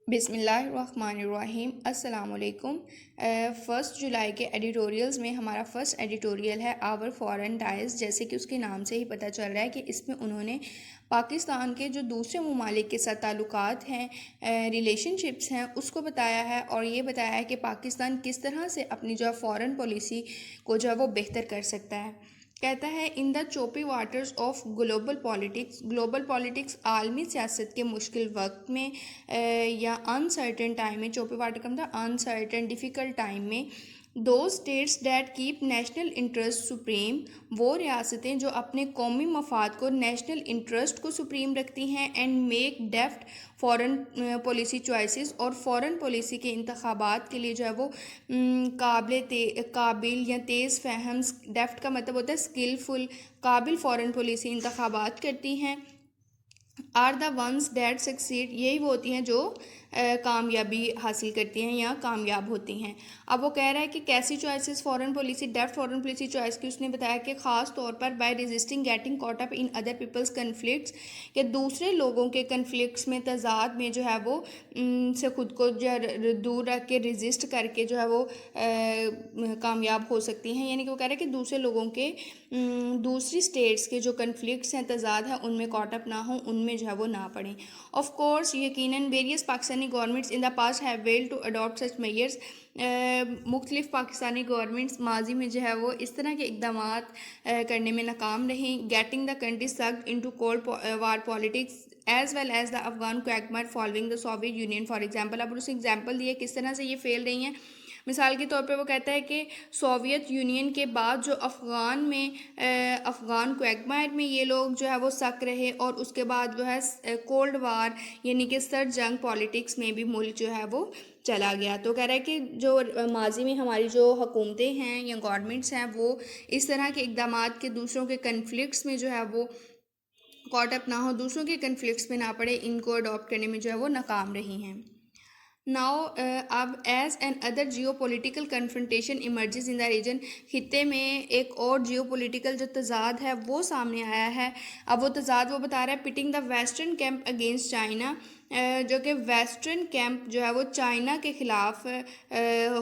बिस्मिल्लाहिर्रहमानिर्रहीम अस्सलाम वालेकुम। 1 जुलाई के एडिटोरियल्स में हमारा फ़र्स्ट एडिटोरियल है आवर फॉरेन टाइज़। जैसे कि उसके नाम से ही पता चल रहा है कि इसमें उन्होंने पाकिस्तान के जो दूसरे ममालिक के साथ ताल्लुकात हैं, रिलेशनशिप्स हैं, उसको बताया है और ये बताया है कि पाकिस्तान किस तरह से अपनी जो है फ़ॉरेन पॉलिसी को जो है वो बेहतर कर सकता है। कहता है in the choppy waters of global politics आलमी सियासत के मुश्किल वक्त में या अनसर्टेन टाइम में, चोपी वाटर का मतलब अनसर्टेन डिफ़िकल्ट टाइम में, दो states that keep national interest supreme, वो रियासतें जो अपने कौमी मफाद को, नेशनल इंटरेस्ट को सुप्रीम रखती हैं, and make deft foreign policy choices, और फ़ॉरेन पॉलिसी के इंतखाबात के लिए जो है वो काबिल या तेज़ फहम, डेफ्ट का मतलब होता है स्किलफुल, काबिल फ़ॉरेन पॉलिसी इंतखाबात करती हैं, are the ones that succeed, यही वो होती हैं जो कामयाबी हासिल करती हैं या कामयाब होती हैं। अब वो कह रहा है कि कैसी choices foreign policy, deft foreign policy choice की उसने बताया कि ख़ास तौर पर by resisting getting caught up in other people's conflicts, कि दूसरे लोगों के कन्फ्लिक्ट्स में, तजाद में जो है वो से ख़ुद को जो दूर रख के, रेजिस्ट करके जो है वो कामयाब हो सकती हैं। यानी कि वो कह रहे हैं कि दूसरे लोगों के दूसरी स्टेट्स के जो कन्फ्लिक्ट्स हैं, तजाद है, उनमें कॉट अप ना हो, उनमें जो है वो ना पड़ें। ऑफ कोर्स यकीनन various Pakistani governments in the past have willed to adopt such measures, मुख्तलिफ पाकिस्तानी गवर्नमेंट्स माजी में जो है वो इस तरह के इकदाम करने में नाकाम रहीं। Getting the country sucked into cold war politics as well as the Afghan quagmire following the Soviet Union for example. अब उसने एग्जाम्पल दिए किस तरह से ये फेल रही हैं। मिसाल के तौर पे वो कहता है कि सोवियत यूनियन के बाद जो अफ़गान क्वैगमायर में ये लोग जो है वो सक रहे, और उसके बाद जो है कोल्ड वार यानी कि सर्द जंग पॉलिटिक्स में भी मुल्क जो है वो चला गया। तो कह रहा है कि जो माजी में हमारी जो हुकूमतें हैं या गवर्नमेंट्स हैं, वो इस तरह के इकदाम के दूसरों के कन्फ्लिक्ट्स में जो है वो कॉट अप ना हो, दूसरों के कन्फ्लिक्ट्स में ना पड़े, इनको अडॉप्ट करने में जो है वो नाकाम रही हैं। नाउ अब as another geopolitical confrontation emerges in the region, खित्ते में एक और जियो पोलिटिकल जो तजाद है वो सामने आया है। अब वो तजाद वो बता रहा है pitting the western camp against China, जो कि वेस्टर्न कैंप जो है वो चाइना के ख़िलाफ़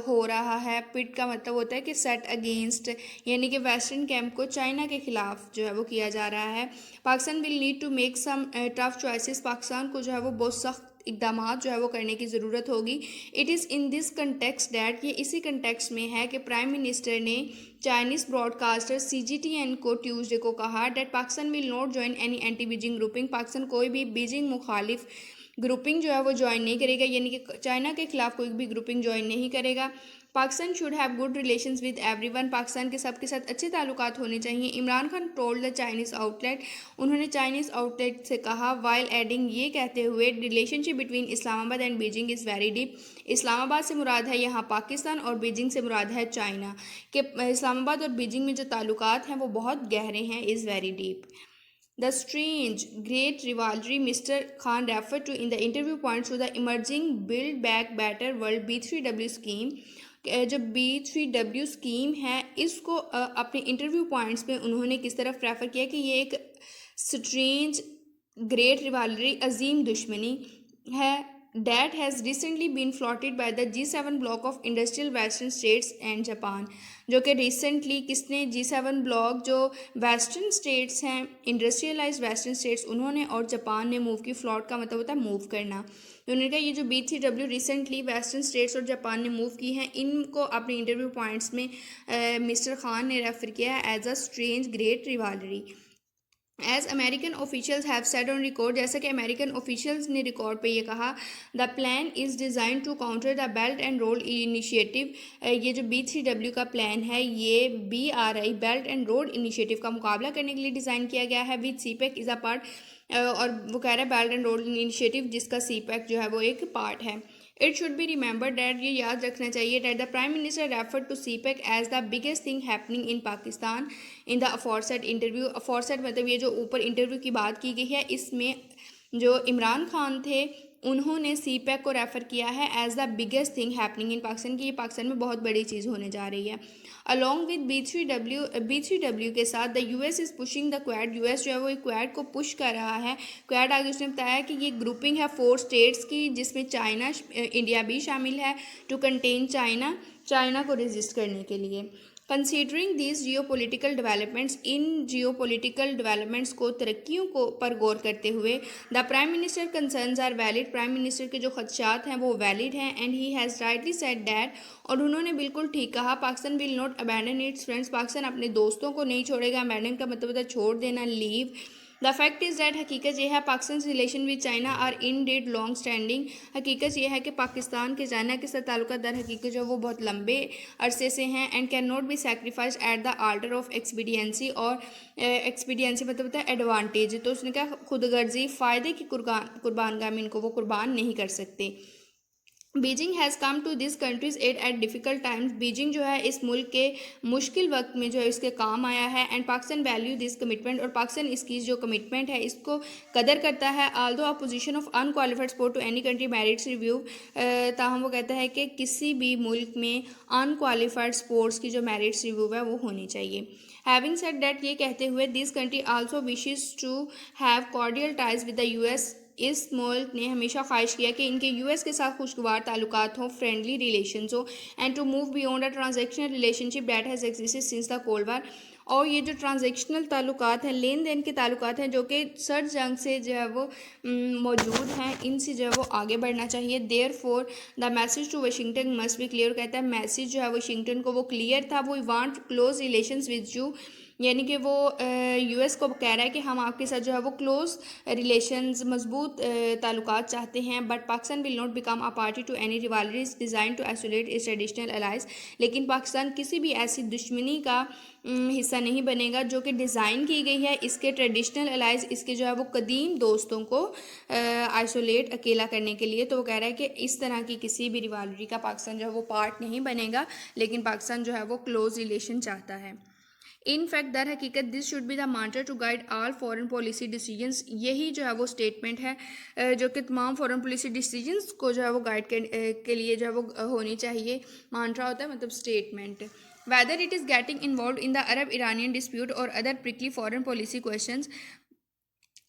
हो रहा है। पिट का मतलब होता है कि सेट अगेंस्ट, यानी कि वेस्टर्न कैंप को चाइना के ख़िलाफ़ जो है वो किया जा रहा है। Pakistan will need to make some tough choices, Pakistan को जो है वो बहुत सख्त इकदाम जो है वो करने की ज़रूरत होगी। It is in this context that, ये इसी कंटेक्स्ट में है कि प्राइम मिनिस्टर ने चाइनीज़ ब्रॉडकास्टर CGTN को ट्यूसडे को कहा that Pakistan will not join any anti Beijing grouping, Pakistan कोई भी बीजिंग मुखालिफ ग्रुपिंग जो है वो ज्वाइन नहीं करेगा, यानी कि चाइना के खिलाफ कोई भी ग्रुपिंग ज्वाइन नहीं करेगा। Pakistan should have good relations with everyone, Pakistan के सबके साथ अच्छे ताल्लुकात होने चाहिए। Imran Khan told the Chinese outlet, उन्होंने चाइनीज़ आउटलेट से कहा, वाइल एडिंग, ये कहते हुए, relationship between Islamabad and Beijing is very deep, Islamabad से मुराद है यहाँ पाकिस्तान और बीजिंग से मुराद है चाइना, कि इस्लामाबाद और बीजिंग में जो ताल्लुकात हैं वो बहुत गहरे हैं, is very deep. The strange, great rivalry Mr. Khan referred to in the interview points to the emerging Build Back Better World B3W scheme, जो B3W स्कीम है इसको अपने इंटरव्यू पॉइंट्स पे उन्होंने किस तरफ रेफ़र किया कि ये एक स्ट्रेंज ग्रेट रिवालरी, अजीम दुश्मनी है, that has recently been floated by the G7 bloc of industrial western states and Japan, जो कि रिसेंटली किसने, G7 ब्लॉक जो वेस्टर्न स्टेट्स हैं, इंडस्ट्रियलाइज वेस्टर्न स्टेट्स, उन्होंने और जापान ने मूव की। फ्लॉट का मतलब होता है मूव करना। तो उन्होंने कहा ये जो B3W रिसेंटली वेस्टर्न स्टेट्स और जापान ने मूव की हैं, इनको अपने इंटरव्यू पॉइंट्स में मिस्टर खान ने रेफ़र किया है as a strange great rivalry. As American officials have said on record, जैसा कि अमेरिकन ऑफिशियल्स ने रिकॉर्ड पे ये कहा, the plan is design to counter the belt and road initiative, ये जो B3W का प्लान है ये BRI belt and road initiative का मुकाबला करने के लिए डिज़ाइन किया गया है। With CPEC is a part, और वो कह रहा है बेल्ट एंड रोड इनिशिएटिव जिसका CPEC जो है वो एक पार्ट है। It should be remembered that, ये याद रखना चाहिए, that the prime minister refer to CPEC as the biggest thing happening in Pakistan in the aforesaid interview. Aforesaid मतलब ये जो ऊपर इंटरव्यू की बात की गई है, इसमें जो इमरान खान थे उन्होंने सीपैक को रेफ़र किया है as the biggest thing happening in Pakistan, की ये पाकिस्तान में बहुत बड़ी चीज़ होने जा रही है। अलॉन्ग विद B3W के साथ the US is pushing the quad, US जो है वो एक क्वाड को पुश कर रहा है। क्वाड आगे उसने बताया कि ये ग्रुपिंग है 4 स्टेट्स की, जिसमें चाइना इंडिया भी शामिल है, टू कंटेन चाइना को रेजिस्ट करने के लिए। कंसीडरिंग दीज जियोपॉलिटिकल डेवलपमेंट्स, इन जियोपॉलिटिकल डेवलपमेंट्स को तरक्कियों को पर गौर करते हुए the prime minister concerns are valid, prime minister के जो खदशात हैं वो वैलिड हैं। And he has rightly said that, और उन्होंने बिल्कुल ठीक कहा, Pakistan will not abandon its friends, Pakistan अपने दोस्तों को नहीं छोड़ेगा। अबैंडन का मतलब होता है छोड़ देना, leave. The fact is that, हकीकत यह है, Pakistan relation with China are indeed long standing, हकीकत यह है कि पाकिस्तान के चाइना के साथ ताल्लुकात दर हकीकत जो वो बहुत लंबे अरसे से हैं। And can not be sacrifice at the alter of expediency, और एक्सपीडियंसी मतलब होता है एडवांटेज, तो उसने कहा खुद गर्जी फ़ायदे की कुर्बानगामी इनको वो कुर्बान नहीं कर सकते। Beijing has come to this country's aid at difficult times, Beijing जो है इस मुल्क के मुश्किल वक्त में जो है इसके काम आया है। And Pakistan value this commitment, और पाकिस्तान इसकी जो कमिटमेंट है इसको कदर करता है। Although opposition of unqualified support to any country merits review, ताहम वो कहता है कि किसी भी मुल्क में अनक्वालिफाइड स्पोर्ट्स की जो मैरिट्स रिव्यू है वो होनी चाहिए। हैविंग सेड दैट, ये कहते हुए, this country also wishes to have cordial ties with the US, इस मुल्क ने हमेशा ख्वाहिश किया कि इनके यूएस के साथ खुशगवार ताल्लुकात हों, फ्रेंडली रिलेशंस हो। And to move beyond a transactional relationship that has existed since the cold war, और ये जो ट्रांजेक्शनल ताल्लुकात हैं, लेन देन के ताल्लुकात हैं जो कि सर्द जंग से जो है वो मौजूद हैं, इनसे जो है वो आगे बढ़ना चाहिए। Therefore the message to Washington must be clear, कहता है मैसेज जो है वाशिंगटन को वो क्लियर था, वो want close relations with you, यानी कि वो यूएस को कह रहा है कि हम आपके साथ जो है वो क्लोज रिलेशंस, मजबूत ताल्लुकात चाहते हैं। But Pakistan will not become a party to any rivalries design to isolate its traditional allies, लेकिन पाकिस्तान किसी भी ऐसी दुश्मनी का हिस्सा नहीं बनेगा जो कि डिज़ाइन की गई है इसके ट्रेडिशनल अलाइज, इसके जो है वो कदीम दोस्तों को आइसोलेट अकेला करने के लिए। तो वो कह रहा है कि इस तरह की किसी भी रिवालरी का पाकिस्तान जो है वो पार्ट नहीं बनेगा, लेकिन पाकिस्तान जो है वो क्लोज रिलेशन चाहता है। इन फैक्ट दर हकीकत this should be the mantra to guide all foreign policy decisions, यही जो है वो स्टेटमेंट है जो कि तमाम फॉरेन पॉलिसी डिसीजंस को जो है वो गाइड के लिए जो है वो होनी चाहिए। मांट्रा होता है मतलब statement. Whether it is getting involve in the Arab Iranian dispute और other prickly foreign policy questions,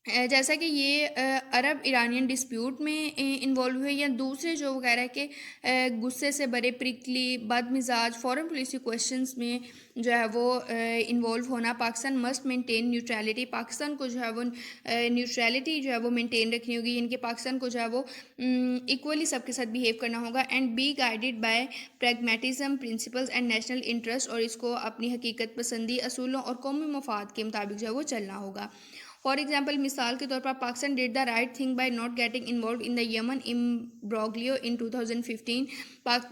जैसा कि ये अरब ईरानियन डिस्प्यूट में इन्वॉल्व हुए या दूसरे जो कह रहा है कि गुस्से से भरे प्रिकली बदमिजाज फॉरेन पॉलिसी क्वेश्चंस में जो है वो इन्वॉल्व होना, Pakistan must maintain neutrality, Pakistan को जो है वो न्यूट्रलिटी जो है वो मेंटेन रखनी होगी, इनके पाकिस्तान को जो है वो इक्वली सबके साथ बिहेव करना होगा। And be guided by pragmatism principles and national interest, और इसको अपनी हकीकत पसंदी असूलों और कौमी मफाद के मुताबिक जो है वो चलना होगा। फॉर एग्जाम्पल, मिसाल के तौर पर Pakistan did the right thing by not getting involve in the Yemen imbroglio in 2015,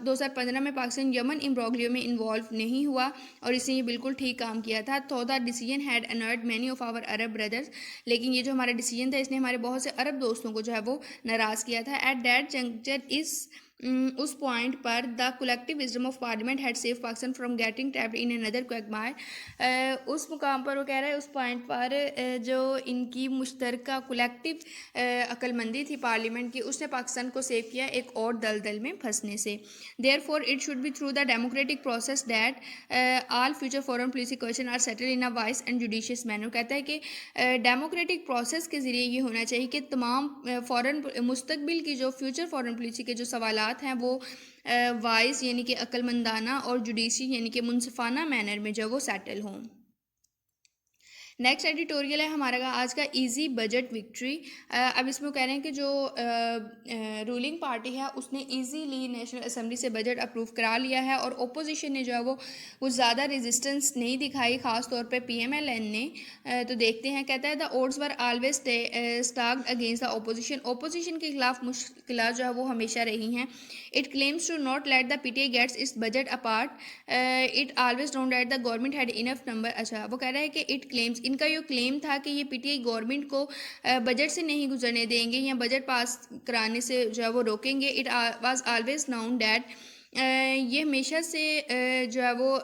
2015 में पाकिस्तान यमन इम्ब्रोग्लियो में इन्वॉल्व नहीं हुआ और इसने ये बिल्कुल ठीक काम किया था। तो the decision had unnerved many of our Arab brothers, लेकिन ये जो हमारा डिसीजन था इसने हमारे बहुत से अरब दोस्तों को जो है वो नाराज़ किया था। एट दैट जंक्चर उस पॉइंट पर the collective wisdom of parliament had save Pakistan from getting trapped in another Quagmire, उस मुकाम पर वो कह रहा है उस पॉइंट पर जो इनकी मुश्तरका कलेक्टिव अक्लमंदी थी पार्लियामेंट की, उसने पाकिस्तान को सेव किया एक और दलदल में फंसने से। Therefore it should be through the democratic process that all future foreign policy question are settle in a wise and judicious manner, कहता है कि डेमोक्रेटिक प्रोसेस के ज़रिए ये होना चाहिए कि तमाम फ़ॉरेन मुस्तकबिल की जो फ्यूचर फॉरेन पॉलिसी के जो सवालात हैं वो वाइज यानी कि अक्लमंदाना और जुडिशी यानी कि मुनसिफाना मैनर में जो वो सेटल हों। नेक्स्ट एडिटोरियल है हमारा आज का इजी बजट विक्ट्री। अब इसमें कह रहे हैं कि जो रूलिंग पार्टी है उसने इजीली नेशनल असेंबली से बजट अप्रूव करा लिया है और ओपोजिशन ने जो है वो कुछ ज़्यादा रेजिस्टेंस नहीं दिखाई, ख़ास तौर पे PMLN ने। तो देखते हैं, कहता है the odds were always stacked against the opposition, opposition के खिलाफ मुश्किलात जो है वो हमेशा रही हैं। It claims to not let the PTA gets its budget apart, it always don't let the government had enough number. अच्छा, वो कह रहा है कि इट क्लेम्स, इनका ये क्लेम था कि ये PTA गवर्नमेंट को बजट से नहीं गुजरने देंगे या बजट पास कराने से जो है वो रोकेंगे। It was always noun that ये हमेशा से जो है वो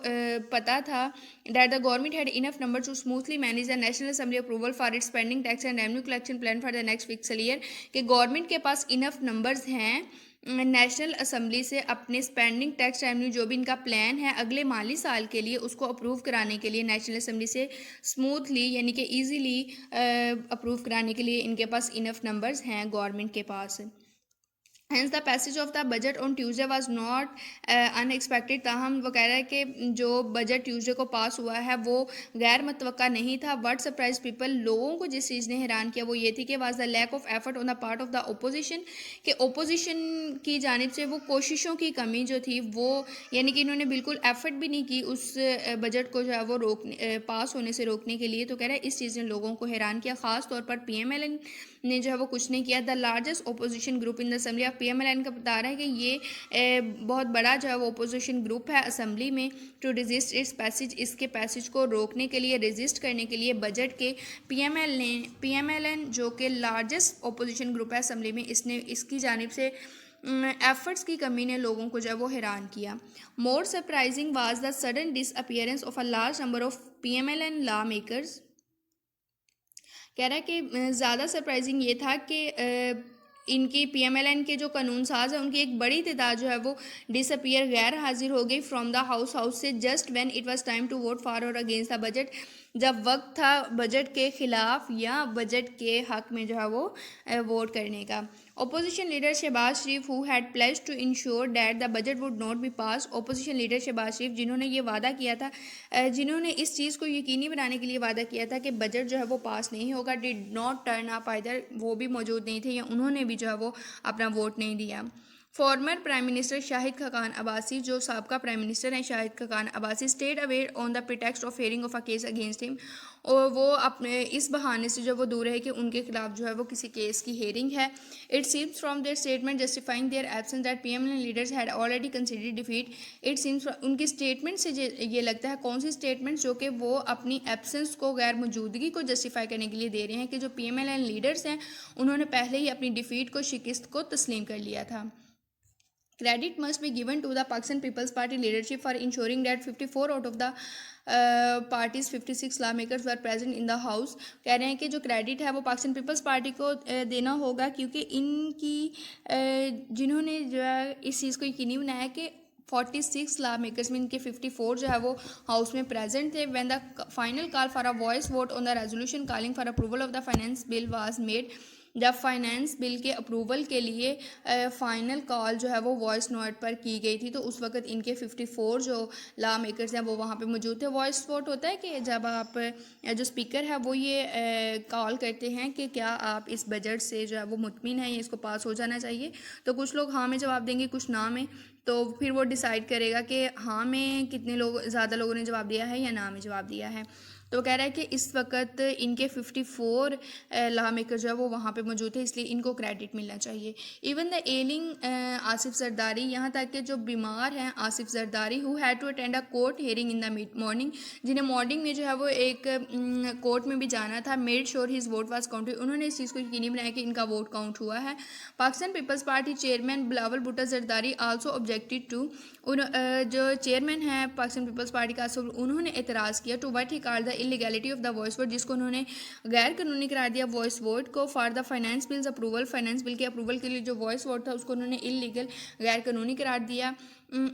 पता था that the government had enough numbers to smoothly manage the National Assembly approval for its spending tax and revenue collection plan for the next fiscal year, कि government के पास इनफ नंबर्स हैं नेशनल असेंबली से अपने spending tax revenue जो भी इनका plan है अगले माली साल के लिए उसको अप्रूव कराने के लिए नेशनल असेंबली से स्मूथली यानी कि इजीली अप्रूव कराने के लिए इनके पास इनफ नंबर्स हैं गवर्नमेंट के पास। Hence the passage of the budget on Tuesday was not unexpected। ताहम वो कह रहा है कि जो बजट ट्यूसडे को पास हुआ है वो गैर मुतवक्का नहीं था। What surprised people, लोगों को जिस चीज़ ने हैरान किया वो ये थी कि was the lack of effort on the part of the opposition, कि ओपोजिशन की जानिब से वो कोशिशों की कमी जो थी वो यानी कि इन्होंने बिल्कुल एफर्ट भी नहीं की उस बजट को जो है वो पास होने से रोकने के लिए। तो कह रहा है इस चीज़ ने लोगों को हैरान किया, ख़ास तौर पर PMLN ने जो है वो कुछ नहीं किया। The largest opposition group in the assembly of PMLN का बता रहा है कि ये बहुत बड़ा जो है वो ओपोजिशन ग्रुप है असेंबली में। टू रेजिस्ट इट्स पैसेज, इसके पैसेज को रोकने के लिए रेजिस्ट करने के लिए बजट के PMLN जो कि लार्जेस्ट ओपोजिशन ग्रुप है असेंबली में इसने इसकी जानिब से एफर्ट्स की कमी ने लोगों को जो है वो हैरान किया। More surprising was the sudden disappearance of a large number of PMLN law makers. कह रहा है कि ज़्यादा सरप्राइजिंग ये था कि इनकी PMLN के जो कानून साज है उनकी एक बड़ी तादाद जो है वो डिसअपियर गैर हाजिर हो गई फ्रॉम द हाउस से just when it was time to vote for और अगेंस्ट द बजट, जब वक्त था बजट के ख़िलाफ़ या बजट के हक़ में जो है वो वोट करने का। Opposition leader Shahbaz Sharif who had pledge to ensure that the budget would not be pass, opposition leader Shahbaz Sharif जिन्होंने ये वादा किया था, जिन्होंने इस चीज़ को यकीनी बनाने के लिए वादा किया था कि बजट जो है वो पास नहीं होगा, did not turn up either, वो भी मौजूद नहीं थे या उन्होंने भी जो है वो अपना वोट नहीं दिया। Former prime minister Shahid Khaqan Abbasi, जो साबका प्राइम मिनिस्टर हैं Shahid Khaqan Abbasi, stayed away on the pretext of hearing of a case against him, और वो अपने इस बहाने से जो वो दूर है कि उनके खिलाफ जो है वो किसी केस की हेयरिंग है। It seems from their statement justifying their absence that PMLN leaders had already considered defeat. It seems उनकी स्टेटमेंट से ये लगता है, कौन सी स्टेटमेंट, जो कि वो अपनी एब्सेंस को गैर मौजूदगी को जस्टिफाई करने के लिए दे रहे हैं कि जो PMLN लीडर्स हैं उन्होंने पहले ही अपनी डिफीट को शिकस्त को तस्लीम कर लिया था। Credit must be given to the Pakistan People's Party leadership for ensuring that 54 out of the party's 56 lawmakers were present in the house। कह रहे हैं कि जो क्रेडिट है वो पाकिस्तान पीपल्स पार्टी को देना होगा क्योंकि इनकी जिन्होंने जो है इस चीज़ को यकीनी बनाया कि 46 लॉ मेकर्स में इनके 54 जो है वो हाउस में प्रेजेंट थे। When the final call for a voice vote on the resolution calling for approval of the finance bill was made, जब फाइनेंस बिल के अप्रूवल के लिए फ़ाइनल कॉल जो है वो वॉइस नोट पर की गई थी, तो उस वक्त इनके 54 जो लॉ मेकर्स हैं वो वहाँ पे मौजूद थे। वॉइस वोट होता है कि जब आप जो स्पीकर है वो ये कॉल करते हैं कि क्या आप इस बजट से जो है वो मुतमिन है या इसको पास हो जाना चाहिए, तो कुछ लोग हाँ में जवाब देंगे कुछ ना में, तो फिर वो डिसाइड करेगा कि हाँ में कितने लोग ज़्यादा लोगों ने जवाब दिया है या ना में जवाब दिया है। तो कह रहा है कि इस वक्त इनके 54 लॉ मेकर जो है वो वहाँ पे मौजूद थे, इसलिए इनको क्रेडिट मिलना चाहिए। Even the ailing Asif Zardari, यहाँ तक कि जो बीमार हैं Asif Zardari, who had to attend a court hearing in the morning, जिन्हें मॉर्निंग में जो है वो एक कोर्ट में भी जाना था, made sure his vote was counted, उन्होंने इस चीज़ को यकीनी बनाया कि इनका वोट काउंट हुआ है। Pakistan Peoples Party chairman Bilawal Bhutto Zardari also objected to, जो चेयरमैन हैं पाकिस्तान पीपल्स पार्टी का उन्होंने एतराज़ किया to what he called the illegality of the voice vote, जिसको उन्होंने गैर कानूनी करार दिया वॉइस वोट को, for the finance bill's approval, finance bill के अप्रूवल के लिए जो वॉइस वोट था उसको उन्होंने इलीगल गैर कानूनी करार दिया।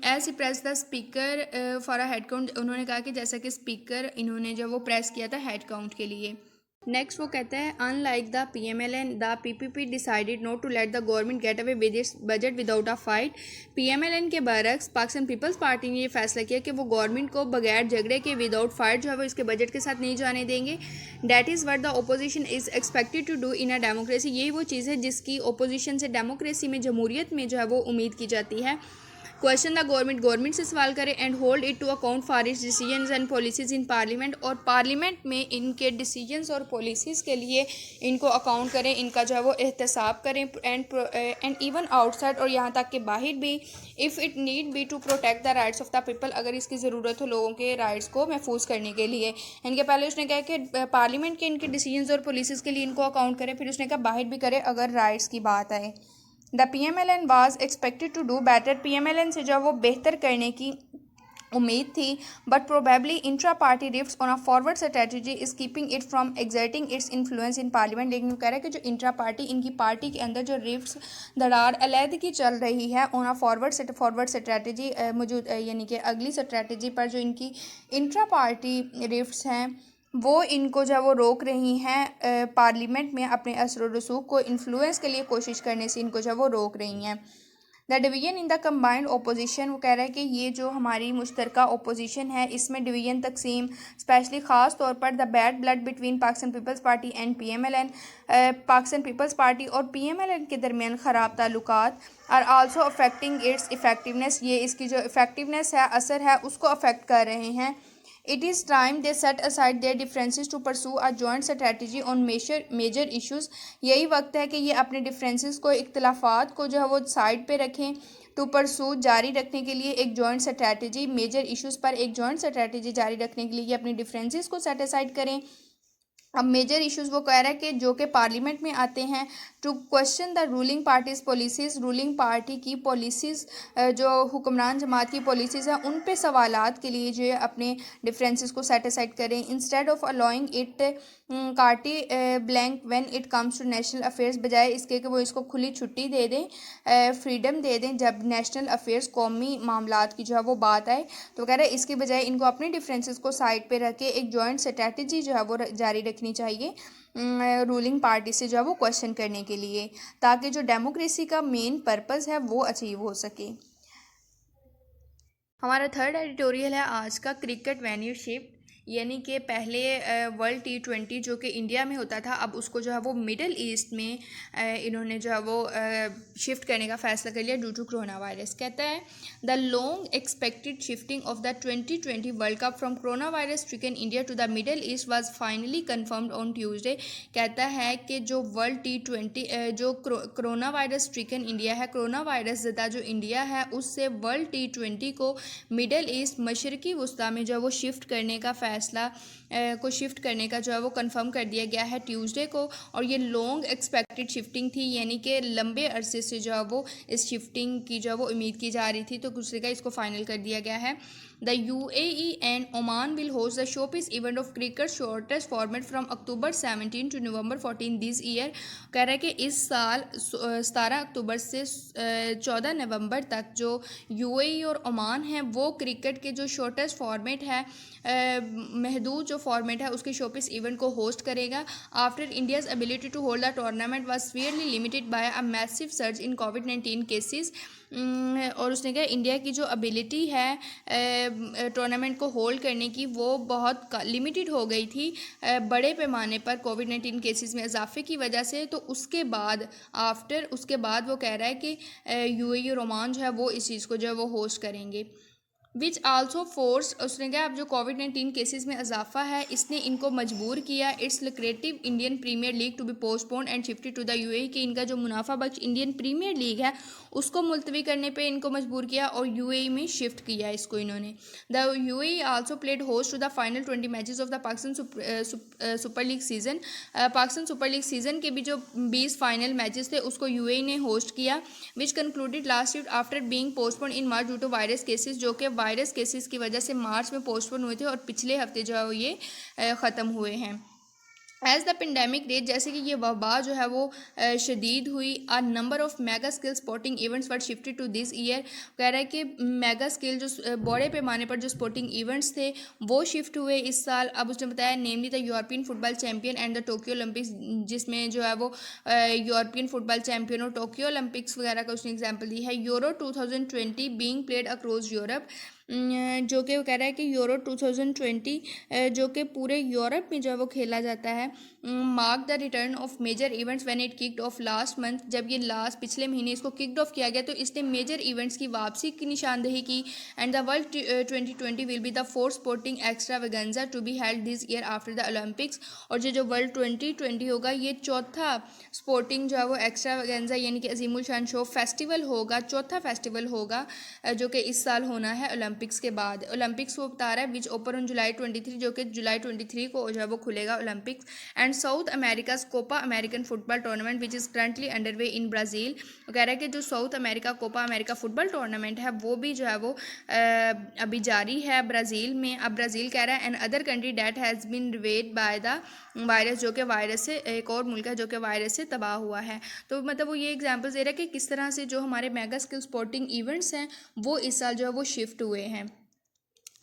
As he press the speaker for a head count, उन्होंने कहा कि जैसा कि स्पीकर इन्होंने जब वो प्रेस किया था हेड काउंट के लिए। नेक्स्ट वो कहता है unlike the PMLN the PPP decided not to let the government get away with its budget without a fight. PMLN के बरक्स पाकिस्तान पीपल्स पार्टी ने ये फैसला किया कि वो गवर्नमेंट को बगैर झगड़े के विदाउट फाइट जो है वो इसके बजट के साथ नहीं जाने देंगे। That is what the opposition is expected to do in a democracy, यही वो चीज़ है जिसकी ओपोजिशन से डेमोक्रेसी में जमहूरियत में जो है वो उम्मीद की जाती है। क्वेश्चन द गवर्नमेंट से सवाल करें and hold it to account for its decisions and policies in parliament, और पार्लियामेंट में इनके डिसीजंस और पॉलिसीज़ के लिए इनको अकाउंट करें, इनका जो है वो एहतसाब करें, एंड इवन आउटसाइड और यहाँ तक कि बाहर भी, if it need be to protect the rights of the people, अगर इसकी ज़रूरत हो लोगों के राइट्स को महफूज करने के लिए। इनके पहले उसने कहा कि पार्लियामेंट के इनके डिसीजंस और पॉलिसीज़ के लिए इनको अकाउंट करें, फिर उसने कहा बाहर भी करें अगर राइट्स की बात आए। The PMLN was expected to do better, PMLN से जो वो बेहतर करने की उम्मीद थी, but probably intra party rifts on a forward strategy is keeping it from exerting its influence in parliament. लेकिन वो कह रहा है कि जो इंट्रा पार्टी, इनकी पार्टी के अंदर जो रिफ्ट्स दरार अलहदगी चल रही है ऑन अ फॉरवर्ड स्ट्रेटजी मौजूद, यानी कि अगली स्ट्रेटजी पर जो इनकी इंट्रा पार्टी रिफ्ट्स हैं वो इनको जो है वो रोक रही हैं पार्लियामेंट में अपने असर व रसूख को इन्फ्लुएंस के लिए कोशिश करने से इनको जो है वो रोक रही हैं। The division in the combined opposition, वो कह रहा है कि ये जो हमारी मुश्तरका ओपोजिशन है इसमें डिवीजन तकसीम, स्पेशली ख़ास तौर पर the bad blood between Pakistan Peoples Party and PMLN, Pakistan Peoples Party और PMLN के दरमियान ख़राब ताल्लुकात are also affecting its effectiveness, ये इसकी जो इफ़ेक्टिवनेस है, असर है, उसको अफेक्ट कर रहे हैं। It is time they set aside their differences to pursue a joint strategy on major issues, यही वक्त है कि ये अपने डिफरेंसेस को, इख्तलाफात को जो है वो साइड पे रखें, टू परसू जारी रखने के लिए एक जॉइंट स्ट्रेटजी, मेजर इश्यूज़ पर एक जॉइंट स्ट्रेटजी जारी रखने के लिए ये अपने डिफरेंसेस को सेट असाइड करें। अब मेजर इश्यूज़ वो कह रहा है कि जो कि पार्लियामेंट में आते हैं, to question the ruling party's policies, ruling party की पॉलिसीज़, जो हुक्मरान जमात की पॉलिसीज़ हैं उन पे सवालात के लिए जो है अपने डिफरेंसेस को सेट असाइड करें, instead of allowing it carte blanche when it comes to national affairs, बजाय इसके कि वो इसको खुली छुट्टी दे दें, फ्रीडम दे दें जब नेशनल अफेयर्स, कौमी मामलात की जो है वो बात आए। तो कह रहे हैं इसके बजाय इनको अपने डिफरेंसेस को साइड पे रख के एक जॉइंट स्ट्रेटजी जो है वो जारी रखनी चाहिए रूलिंग पार्टी से जो है वो क्वेश्चन करने के लिए, ताकि जो डेमोक्रेसी का मेन पर्पस है वो अचीव हो सके। हमारा थर्ड एडिटोरियल है आज का, क्रिकेट वेन्यू शिफ्ट, यानी कि पहले वर्ल्ड T20 जो कि इंडिया में होता था, अब उसको जो है वो मिडल ईस्ट में इन्होंने जो है वो शिफ्ट करने का फ़ैसला कर लिया ड्यू टू कोरोना वायरस। कहता है the long expected shifting of the 2020 world cup from corona virus stricken India to the Middle East was finally confirmed on Tuesday. कहता है कि जो वर्ल्ड T20 जो कोरोना वायरस स्ट्रिकन इंडिया है, corona virus ज़दा जो इंडिया है, उससे वर्ल्ड T20 को मिडल ईस्ट, मशरकी वस्ता में जो है वो शिफ्ट करने का फैसला को शिफ्ट करने का जो है वो कंफर्म कर दिया गया है ट्यूसडे को। और ये लॉन्ग एक्सपेक्टेड शिफ्टिंग थी, यानी कि लंबे अरसे से जो है वो इस शिफ्टिंग की जो है वो उम्मीद की जा रही थी, तो दूसरे का इसको फाइनल कर दिया गया है। The UAE and Oman will host the showpiece event of cricket shortest format from October 17 to November 14 this year. कह रहा है कि इस साल 17 अक्टूबर से 14 नवंबर तक जो UAE और ओमान है वो क्रिकेट के जो शॉर्टेस्ट फॉर्मेट है, महदूद जो फॉर्मेट है उसके शोपीस इवेंट को होस्ट करेगा। After India's ability to hold the tournament was severely limited by a massive surge in COVID-19 cases. और उसने कहा इंडिया की जो एबिलिटी है टूर्नामेंट को होल्ड करने की वो बहुत लिमिटेड हो गई थी बड़े पैमाने पर COVID-19 केसेस में इजाफे की वजह से। तो उसके बाद उसके बाद वो कह रहा है कि UAE और ओमान जो है वो इस चीज़ को जो है वो होस्ट करेंगे। विच आल्सो फोर्स, उसने कहा अब जो COVID-19 केसेस में इजाफा है इसने इनको मजबूर किया its lucrative Indian Premier League to be postponed and shifted to the UAE, कि इनका जो मुनाफा बख्श इंडियन प्रीमियर लीग है उसको मुलतवी करने पे इनको मजबूर किया और UAE में शिफ्ट किया इसको इन्होंने। The UAE also played host to the final 20 matches of the Pakistan Super League season. Pakistan Super League season के भी जो 20 फाइनल मैचेस थे उसको UAE ने होस्ट किया, which concluded last shift after being postponed in March due to virus cases, जो कि virus cases की वजह से मार्च में पोस्टपोन हुए थे और पिछले हफ्ते जो है वो ये ख़त्म हुए हैं। एज़ द पेंडेमिक रेट, जैसे कि ये वबा जो है वो शदीद हुई, a number of mega skill sporting events were shifted to this year. कह रहा है कि मेगा स्किल जो बड़े पैमाने पर जो स्पोर्टिंग इवेंट्स थे वो शिफ्ट हुए इस साल। अब उसने बताया namely the European football champion and the Tokyo Olympics, जिसमें जो है वो यूरोपियन फुटबॉल चैम्पियन और टोक्यो ओलंपिक्स वगैरह का उसने एग्जाम्पल दी है। Euro 2020 being played across Europe, जो कि वो कह रहा है कि यूरो 2020 जो कि पूरे यूरोप में जो है वो खेला जाता है। Mark the return of major events when it kicked off last month, जब ये पिछले महीने इसको किक्ड ऑफ किया गया तो इसने मेजर इवेंट्स की वापसी की निशानदेही की। And the world 2020 will be the fourth sporting extravaganza to be held this year after the Olympics, और जो वर्ल्ड 2020 होगा ये चौथा स्पोर्टिंग जो है वो एक्स्ट्रावेगेंजा यानी कि अजीमुल शान शो फेस्टिवल होगा, चौथा फेस्टिवल होगा जो कि इस साल होना है ओलंपिक ओलंपिक्स के बाद। ओलंपिक्स वो बता रहा है विच ओपन ऑन जुलाई 23, जो कि जुलाई 23 को जो है वो खुलेगा Olympics. And South America's Copa American football tournament which is currently underway in Brazil. वो कह रहा है कि जो South America Copa America football tournament है वो भी जो है वो अभी जारी है ब्राज़ील में। अब ब्राज़ील कह रहा है another country that has been ravaged by the virus, जो कि वायरस से, एक और मुल्क है जो कि वायरस से तबाह हुआ है। तो मतलब वो ये एग्जांपल्स दे रहा है कि किस तरह से जो हमारे मेगा स्किल स्पोर्टिंग इवेंट्स हैं वो इस साल जो है वो शिफ्ट हुए हैं।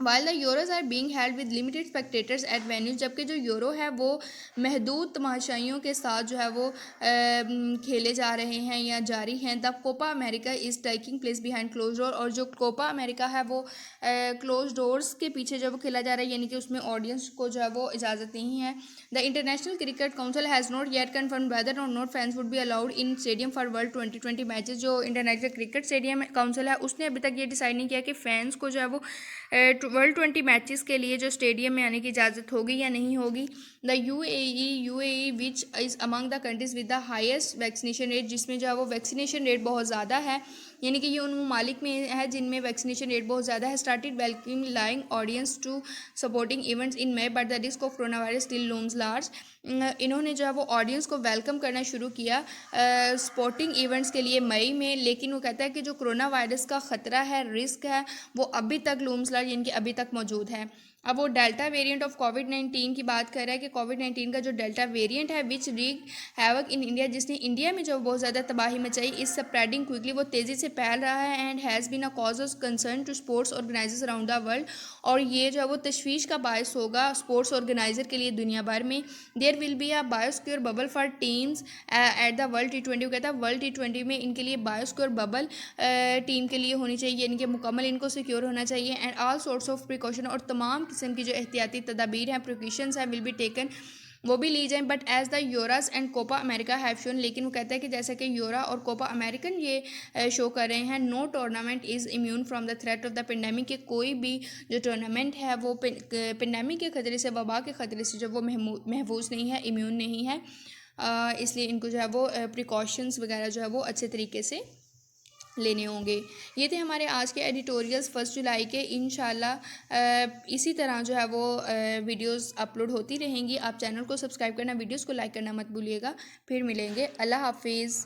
While the Euros are being held with limited spectators at venues, जबकि जो यूरो है वो महदूद तमाशाइयों के साथ जो है वो खेले जा रहे हैं या जारी हैं। The Copa America is taking place behind close door, और जो कोपा अमेरिका है वो क्लोज डोर्स के पीछे जब वो खेला जा रहा है, यानी कि उसमें ऑडियंस को जो है वो इजाज़त नहीं है। The international cricket council has not yet confirm whether or not fans would be allowed in stadium for world 2020 matches. जो इंटरनेशनल क्रिकेट स्टेडियम काउंसिल है उसने अभी तक ये डिसाइड नहीं किया कि फैंस को जो है वो वर्ल्ड 20 मैचेस के लिए जो स्टेडियम में आने की इजाज़त होगी या नहीं होगी। The UAE which is among the countries with the highest vaccination rate, जिसमें जो है वो वैक्सीनेशन रेट बहुत ज़्यादा है, यानी कि ये उन ममालिक में है जिनमें वैक्सीनेशन रेट बहुत ज़्यादा है। Started welcoming lying audience to sporting events in May but the risk of corona virus still looms large. इन्होंने जो है वो ऑडियंस को वेलकम करना शुरू किया स्पोर्टिंग इवेंट्स के लिए मई में, लेकिन वो कहता है कि जो कोरोना वायरस का ख़तरा है, रिस्क है, वो अभी तक लूम्स लार्ज यानी कि अभी तक मौजूद है। अब वो डेल्टा वेरिएंट ऑफ कोविड-19 की बात कर रहा है कि कोविड-19 का जो डेल्टा वेरिएंट है विच रीग हैवक इन इंडिया, जिसने इंडिया में जो बहुत ज़्यादा तबाही मचाई, इस स्प्रेडिंग क्विकली, वो तेज़ी से फैल रहा है and has been a cause of concern to sports organisers around the world, और ये जो है वो तशवीश का बायस होगा स्पोर्ट्स ऑर्गेनाइजर के लिए दुनिया भर में। There will be a biosecure bubble for teams at the world T20। वो कहता है वर्ल्ड T20 में इनके लिए बायोसिक्योर बबल टीम के लिए होनी चाहिए, यानी कि मुकम्मल इनको सिक्योर होना चाहिए। And all sorts of precaution, और तमाम किस्म की जो एहतियाती तदाबीर हैं, प्रिकॉशंस हैं, विल बी टेकन, वो भी ली जाएं। But as the Euros and Copa America have shown, लेकिन वो कहता है कि जैसा कि यूरा और कोपा अमेरिकन ये शो कर रहे हैं, no tournament is immune from the threat of the pandemic, कि कोई भी जो टूर्नामेंट है वो पेंडेमिक के ख़तरे से, वबा के ख़तरे से जो वो महफूज नहीं है, इम्यून नहीं है। इसलिए इनको जो है वो प्रिकॉशंस वगैरह जो है वो अच्छे तरीके से लेने होंगे। ये थे हमारे आज के एडिटोरियल्स 1 जुलाई के। इंशाल्लाह इसी तरह जो है वो वीडियोस अपलोड होती रहेंगी। आप चैनल को सब्सक्राइब करना, वीडियोस को लाइक करना मत भूलिएगा। फिर मिलेंगे। अल्लाह हाफिज़।